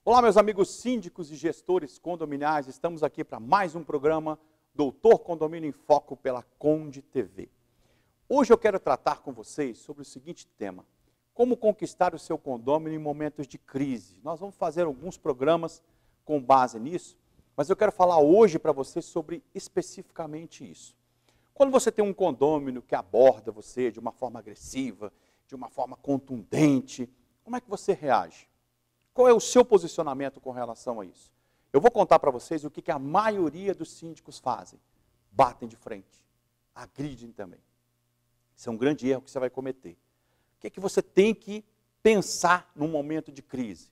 Olá, meus amigos síndicos e gestores condominiais, estamos aqui para mais um programa Doutor Condomínio em Foco pela Conde TV. Hoje eu quero tratar com vocês sobre o seguinte tema: como conquistar o seu condômino em momentos de crise. Nós vamos fazer alguns programas com base nisso, mas eu quero falar hoje para vocês sobre especificamente isso. Quando você tem um condômino que aborda você de uma forma agressiva, de uma forma contundente, como é que você reage? Qual é o seu posicionamento com relação a isso? Eu vou contar para vocês o que a maioria dos síndicos fazem. Batem de frente, agridem também. Isso é um grande erro que você vai cometer. O que é que você tem que pensar num momento de crise?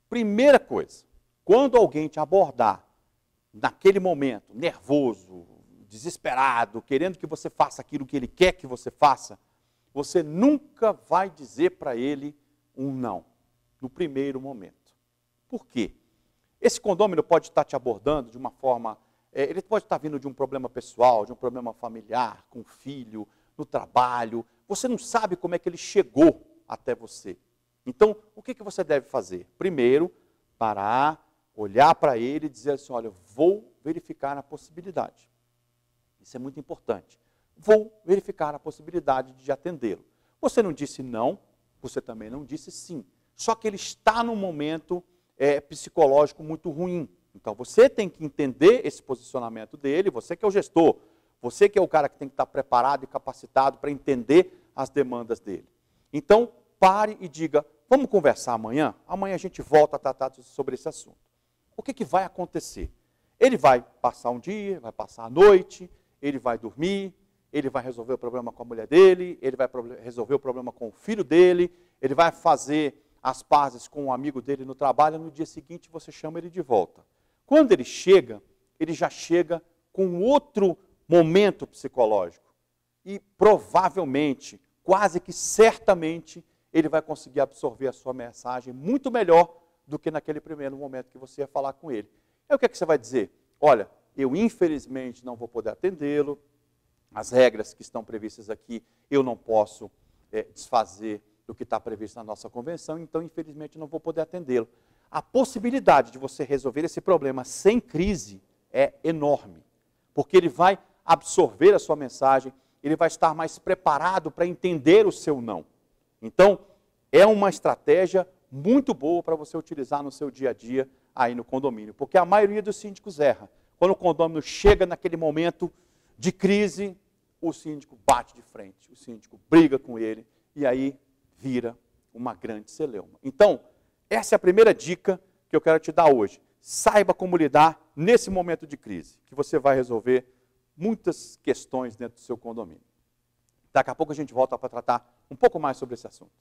Primeira coisa, quando alguém te abordar naquele momento, nervoso, desesperado, querendo que você faça aquilo que ele quer que você faça, você nunca vai dizer para ele um não, no primeiro momento. Por quê? Esse condômino pode estar te abordando de uma forma, ele pode estar vindo de um problema pessoal, de um problema familiar, com o filho, no trabalho. Você não sabe como é que ele chegou até você. Então, o que você deve fazer? Primeiro, parar, olhar para ele e dizer assim: olha, vou verificar a possibilidade. Isso é muito importante. Vou verificar a possibilidade de atendê-lo. Você não disse não, você também não disse sim. Só que ele está num momento psicológico muito ruim. Então, você tem que entender esse posicionamento dele, você que é o gestor, você que é o cara que tem que estar preparado e capacitado para entender as demandas dele. Então, pare e diga: vamos conversar amanhã? Amanhã a gente volta a tratar sobre esse assunto. O que vai acontecer? Ele vai passar um dia, vai passar a noite, ele vai dormir, ele vai resolver o problema com a mulher dele, ele vai resolver o problema com o filho dele, ele vai fazer as pazes com um amigo dele no trabalho, no dia seguinte você chama ele de volta. Quando ele chega, ele já chega com outro momento psicológico. E provavelmente, quase que certamente, ele vai conseguir absorver a sua mensagem muito melhor do que naquele primeiro momento que você ia falar com ele. Aí o que você vai dizer? Olha, eu infelizmente não vou poder atendê-lo, as regras que estão previstas aqui eu não posso desfazer do que está previsto na nossa convenção, então infelizmente não vou poder atendê-lo. A possibilidade de você resolver esse problema sem crise é enorme, porque ele vai absorver a sua mensagem, ele vai estar mais preparado para entender o seu não. Então, é uma estratégia muito boa para você utilizar no seu dia a dia aí no condomínio, porque a maioria dos síndicos erra. Quando o condomínio chega naquele momento de crise, o síndico bate de frente, o síndico briga com ele e aí vira uma grande celeuma. Então, essa é a primeira dica que eu quero te dar hoje. Saiba como lidar nesse momento de crise, que você vai resolver muitas questões dentro do seu condomínio. Daqui a pouco a gente volta para tratar um pouco mais sobre esse assunto.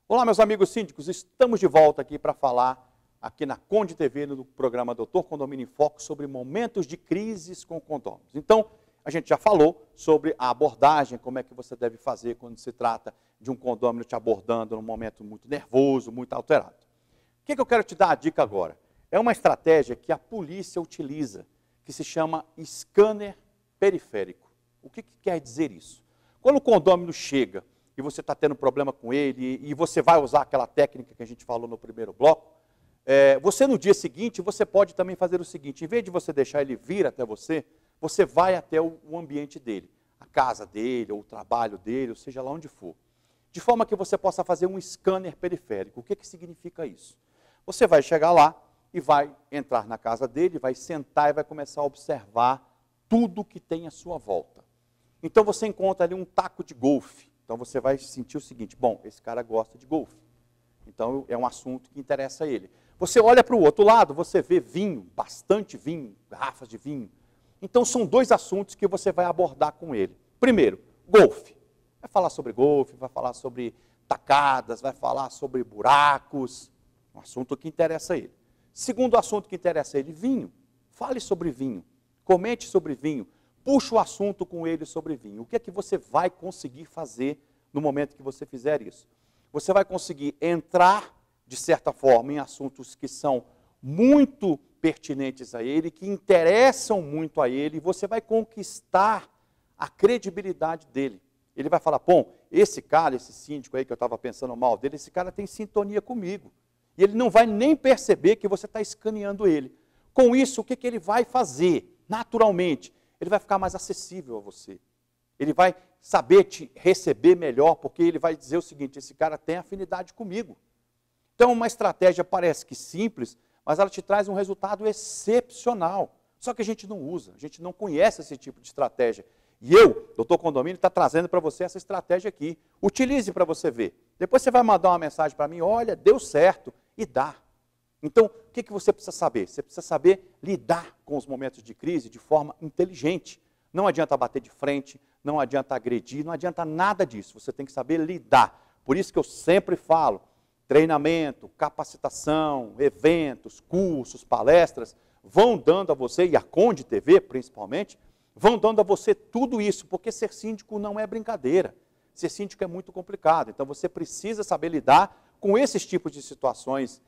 Olá, meus amigos síndicos, estamos de volta aqui para falar aqui na Conde TV, no programa Doutor Condomínio em Foco, sobre momentos de crises com condôminos. Então, a gente já falou sobre a abordagem, como é que você deve fazer quando se trata de um condômino te abordando num momento muito nervoso, muito alterado. O que eu quero te dar a dica agora? É uma estratégia que a polícia utiliza, que se chama scanner periférico. O que quer dizer isso? Quando o condômino chega e você está tendo problema com ele, e você vai usar aquela técnica que a gente falou no primeiro bloco, você no dia seguinte, você pode também fazer o seguinte: em vez de você deixar ele vir até você, você vai até o ambiente dele, a casa dele, ou o trabalho dele, ou seja lá onde for. De forma que você possa fazer um scanner periférico. O que significa isso? Você vai chegar lá e vai entrar na casa dele, vai sentar e vai começar a observar tudo que tem à sua volta. Então você encontra ali um taco de golfe. Então você vai sentir o seguinte: bom, esse cara gosta de golfe. Então é um assunto que interessa a ele. Você olha para o outro lado, você vê vinho, bastante vinho, garrafas de vinho. Então são dois assuntos que você vai abordar com ele. Primeiro, golfe. Vai falar sobre golfe, vai falar sobre tacadas, vai falar sobre buracos. Um assunto que interessa a ele. Segundo assunto que interessa a ele, vinho. Fale sobre vinho, comente sobre vinho, puxe o assunto com ele sobre vinho. O que é que você vai conseguir fazer no momento que você fizer isso? Você vai conseguir entrar, de certa forma, em assuntos que são muito pertinentes a ele, que interessam muito a ele, e você vai conquistar a credibilidade dele. Ele vai falar, bom, esse cara, esse síndico aí que eu estava pensando mal dele, esse cara tem sintonia comigo. E ele não vai nem perceber que você está escaneando ele. Com isso, o que ele vai fazer? Naturalmente, ele vai ficar mais acessível a você. Ele vai saber te receber melhor, porque ele vai dizer o seguinte, esse cara tem afinidade comigo. Então, uma estratégia parece que simples, mas ela te traz um resultado excepcional. Só que a gente não usa, a gente não conhece esse tipo de estratégia. E eu, doutor Condomínio, está trazendo para você essa estratégia aqui. Utilize para você ver. Depois você vai mandar uma mensagem para mim, olha, deu certo, e dá. Então, o que você precisa saber? Você precisa saber lidar com os momentos de crise de forma inteligente. Não adianta bater de frente, não adianta agredir, não adianta nada disso. Você tem que saber lidar. Por isso que eu sempre falo, treinamento, capacitação, eventos, cursos, palestras, vão dando a você, e a Conde TV principalmente, vão dando a você tudo isso, porque ser síndico não é brincadeira. Ser síndico é muito complicado. Então você precisa saber lidar com esses tipos de situações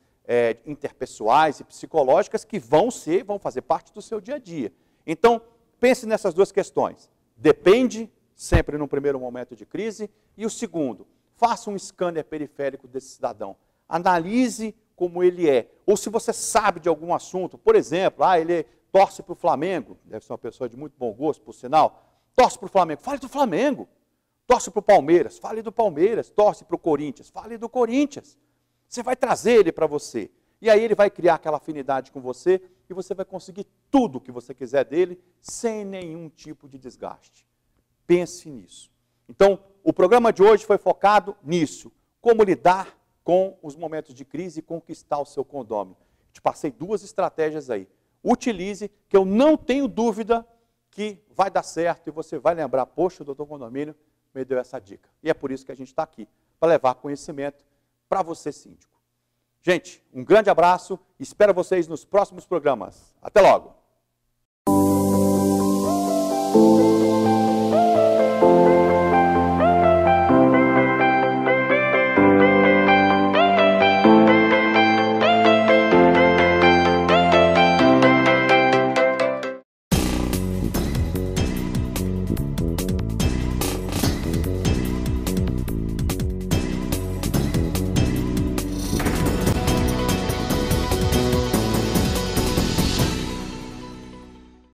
interpessoais e psicológicas que vão fazer parte do seu dia a dia. Então, pense nessas duas questões. Depende, sempre no primeiro momento de crise, e o segundo, faça um scanner periférico desse cidadão. Analise como ele é. Ou se você sabe de algum assunto, por exemplo, ele torce para o Flamengo, deve ser uma pessoa de muito bom gosto, por sinal, torce para o Flamengo, fale do Flamengo. Torce para o Palmeiras, fale do Palmeiras. Torce para o Corinthians, fale do Corinthians. Você vai trazer ele para você. E aí ele vai criar aquela afinidade com você e você vai conseguir tudo o que você quiser dele sem nenhum tipo de desgaste. Pense nisso. Então, o programa de hoje foi focado nisso. Como lidar com os momentos de crise e conquistar o seu condômino. Te passei duas estratégias aí. Utilize, que eu não tenho dúvida que vai dar certo e você vai lembrar, poxa, o doutor Condomínio me deu essa dica. E é por isso que a gente está aqui, para levar conhecimento para você, síndico. Gente, um grande abraço, espero vocês nos próximos programas. Até logo!